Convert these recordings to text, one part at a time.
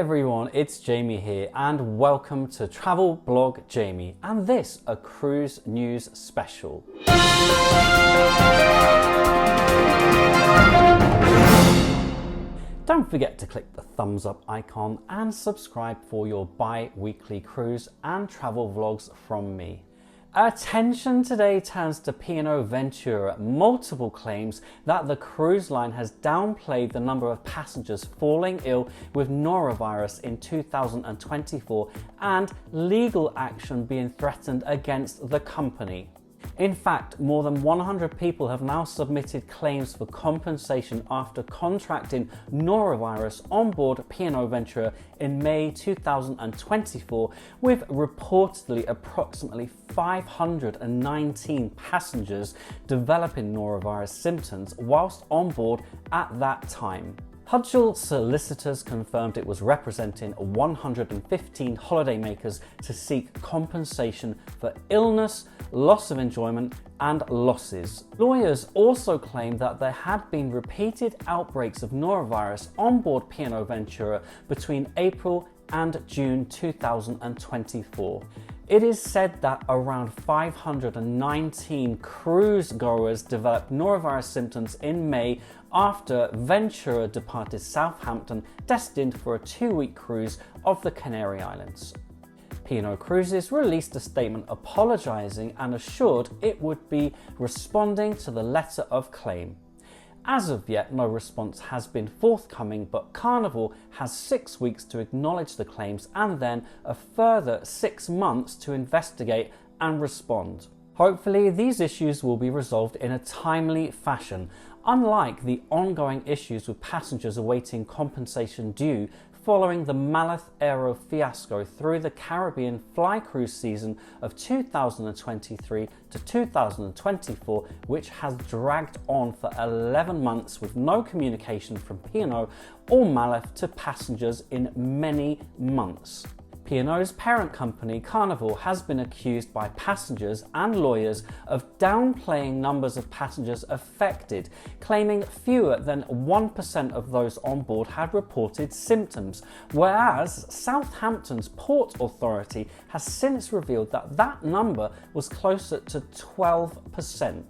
everyone, it's Jamie here and welcome to Travel Blog Jamie and this a cruise news special. Don't forget to click the thumbs up icon and subscribe for your bi-weekly cruise and travel vlogs from me. Attention today turns to P&O Ventura. Multiple claims that the cruise line has downplayed the number of passengers falling ill with norovirus in 2024 and legal action being threatened against the company. In fact, more than 100 people have now submitted claims for compensation after contracting norovirus on board P&O Ventura in May 2024, with reportedly approximately 519 passengers developing norovirus symptoms whilst on board at that time. Hudgell Solicitors confirmed it was representing 115 holidaymakers to seek compensation for illness, loss of enjoyment and losses. Lawyers also claimed that there had been repeated outbreaks of norovirus on board P&O Ventura between April and June 2024. It is said that around 519 cruise goers developed norovirus symptoms in May after Ventura departed Southampton, destined for a 2-week cruise of the Canary Islands. P&O Cruises released a statement apologising and assured it would be responding to the letter of claim. As of yet, no response has been forthcoming, but Carnival has 6 weeks to acknowledge the claims and then a further 6 months to investigate and respond. Hopefully, these issues will be resolved in a timely fashion, unlike the ongoing issues with passengers awaiting compensation due following the Maleth Aero fiasco through the Caribbean fly cruise season of 2023 to 2024, which has dragged on for 11 months with no communication from P&O or Maleth to passengers in many months. P&O's parent company, Carnival, has been accused by passengers and lawyers of downplaying numbers of passengers affected, claiming fewer than 1% of those on board had reported symptoms, whereas Southampton's Port Authority has since revealed that that number was closer to 12%.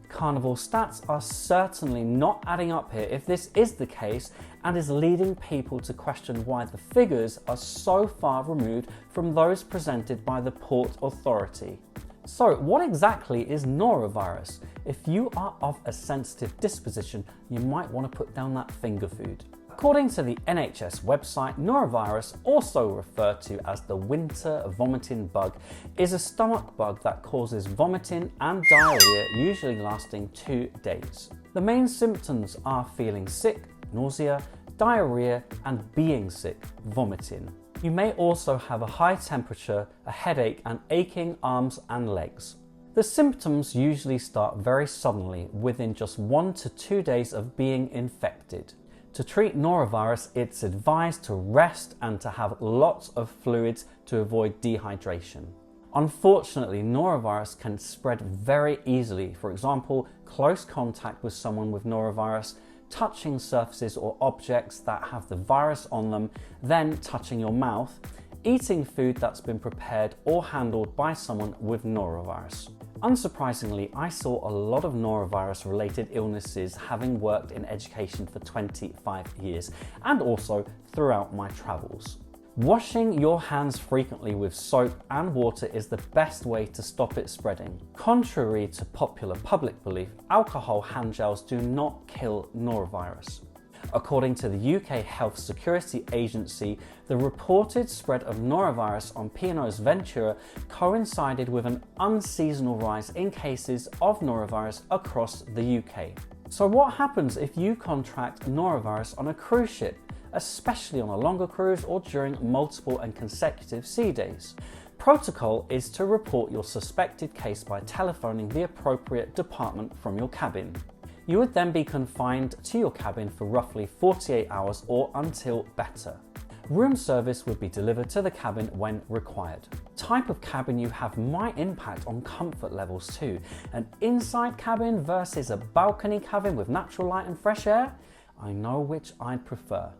Carnival stats are certainly not adding up here if this is the case, and is leading people to question why the figures are so far removed from those presented by the Port Authority. So what exactly is norovirus? If you are of a sensitive disposition, you might want to put down that finger food. According to the NHS website, norovirus, also referred to as the winter vomiting bug, is a stomach bug that causes vomiting and diarrhea, usually lasting 2 days. The main symptoms are feeling sick, nausea, diarrhea, and being sick, vomiting. You may also have a high temperature, a headache, and aching arms and legs. The symptoms usually start very suddenly, within just 1 to 2 days of being infected. To treat norovirus, it's advised to rest and to have lots of fluids to avoid dehydration. Unfortunately, norovirus can spread very easily. For example, close contact with someone with norovirus, touching surfaces or objects that have the virus on them, then touching your mouth, eating food that's been prepared or handled by someone with norovirus. Unsurprisingly, I saw a lot of norovirus-related illnesses having worked in education for 25 years and also throughout my travels. Washing your hands frequently with soap and water is the best way to stop it spreading. Contrary to popular public belief, alcohol hand gels do not kill norovirus. According to the UK Health Security Agency, the reported spread of norovirus on P&O's Ventura coincided with an unseasonal rise in cases of norovirus across the UK. So what happens if you contract norovirus on a cruise ship, especially on a longer cruise or during multiple and consecutive sea days? Protocol is to report your suspected case by telephoning the appropriate department from your cabin. You would then be confined to your cabin for roughly 48 hours or until better. Room service would be delivered to the cabin when required. Type of cabin you have might impact on comfort levels too. An inside cabin versus a balcony cabin with natural light and fresh air? I know which I'd prefer.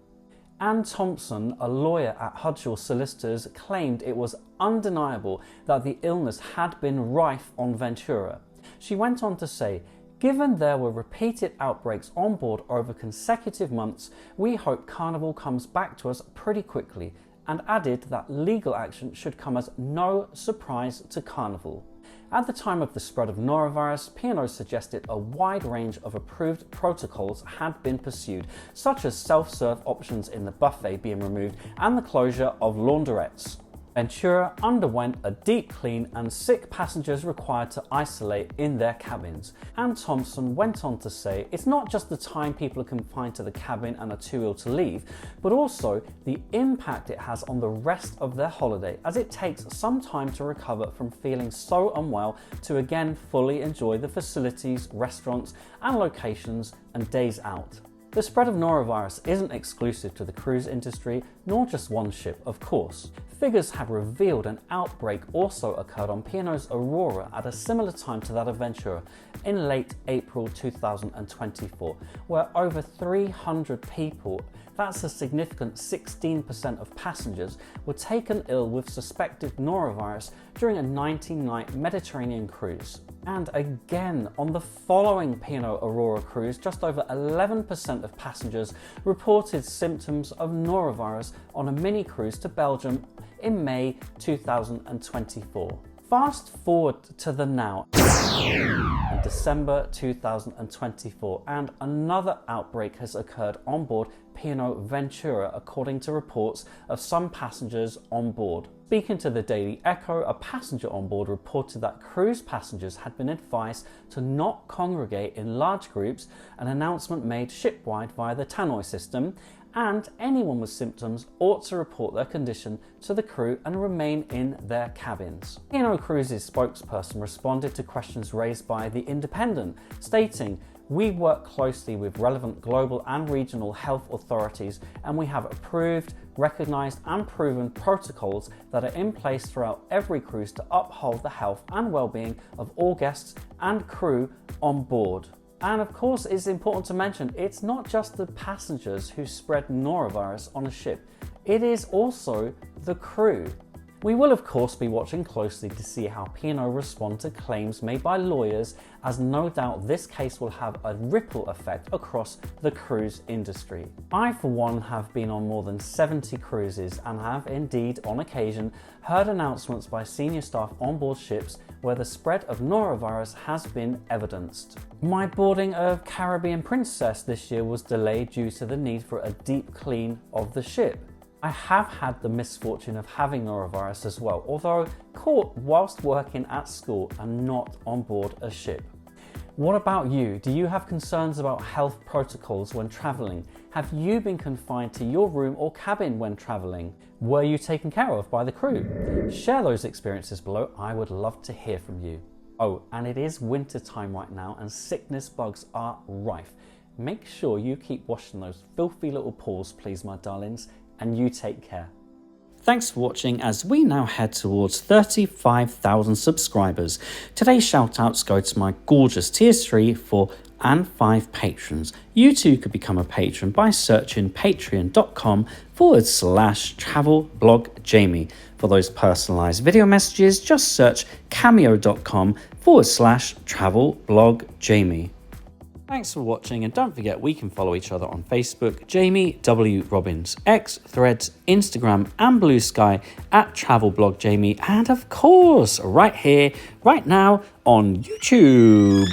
Anne Thompson, a lawyer at Hudgell Solicitors, claimed it was undeniable that the illness had been rife on Ventura. She went on to say, "Given there were repeated outbreaks on board over consecutive months, we hope Carnival comes back to us pretty quickly," and added that legal action should come as no surprise to Carnival. At the time of the spread of norovirus, P&O suggested a wide range of approved protocols had been pursued, such as self-serve options in the buffet being removed and the closure of laundrettes. Ventura underwent a deep clean and sick passengers required to isolate in their cabins. Anne Thompson went on to say, "It's not just the time people are confined to the cabin and are too ill to leave, but also the impact it has on the rest of their holiday, as it takes some time to recover from feeling so unwell to again fully enjoy the facilities, restaurants and locations and days out." The spread of norovirus isn't exclusive to the cruise industry, nor just one ship, of course. Figures have revealed an outbreak also occurred on P&O's Aurora at a similar time to that of Ventura in late April 2024, where over 300 people, that's a significant 16% of passengers, were taken ill with suspected norovirus during a 19-night Mediterranean cruise. And again, on the following P&O Aurora cruise, just over 11% of passengers reported symptoms of norovirus on a mini cruise to Belgium in May 2024. Fast forward to the now, in December 2024, and another outbreak has occurred on board P&O Ventura, according to reports of some passengers on board. Speaking to the Daily Echo, a passenger on board reported that cruise passengers had been advised to not congregate in large groups, an announcement made shipwide via the tannoy system, and anyone with symptoms ought to report their condition to the crew and remain in their cabins. P&O Cruises spokesperson responded to questions raised by The Independent, stating, "We work closely with relevant global and regional health authorities, and we have approved, recognised and proven protocols that are in place throughout every cruise to uphold the health and well-being of all guests and crew on board." And of course, it's important to mention, it's not just the passengers who spread norovirus on a ship, it is also the crew. We will of course be watching closely to see how P&O respond to claims made by lawyers, as no doubt this case will have a ripple effect across the cruise industry. I for one have been on more than 70 cruises and have indeed on occasion heard announcements by senior staff on board ships where the spread of norovirus has been evidenced. My boarding of Caribbean Princess this year was delayed due to the need for a deep clean of the ship. I have had the misfortune of having norovirus as well, although caught whilst working at school and not on board a ship. What about you? Do you have concerns about health protocols when travelling? Have you been confined to your room or cabin when travelling? Were you taken care of by the crew? Share those experiences below. I would love to hear from you. Oh, and it is winter time right now and sickness bugs are rife. Make sure you keep washing those filthy little paws, please, my darlings, and you take care. Thanks for watching as we now head towards 35,000 subscribers. Today's shoutouts go to my gorgeous tier 3, 4 and 5 patrons. You too could become a patron by searching patreon.com/travelblogjamie. For those personalized video messages, just search cameo.com/travelblogjamie. Thanks for watching, and don't forget we can follow each other on Facebook, Jamie W. Robbins, X, Threads, Instagram and Blue Sky at TravelBlogJamie, and of course right here, right now on YouTube.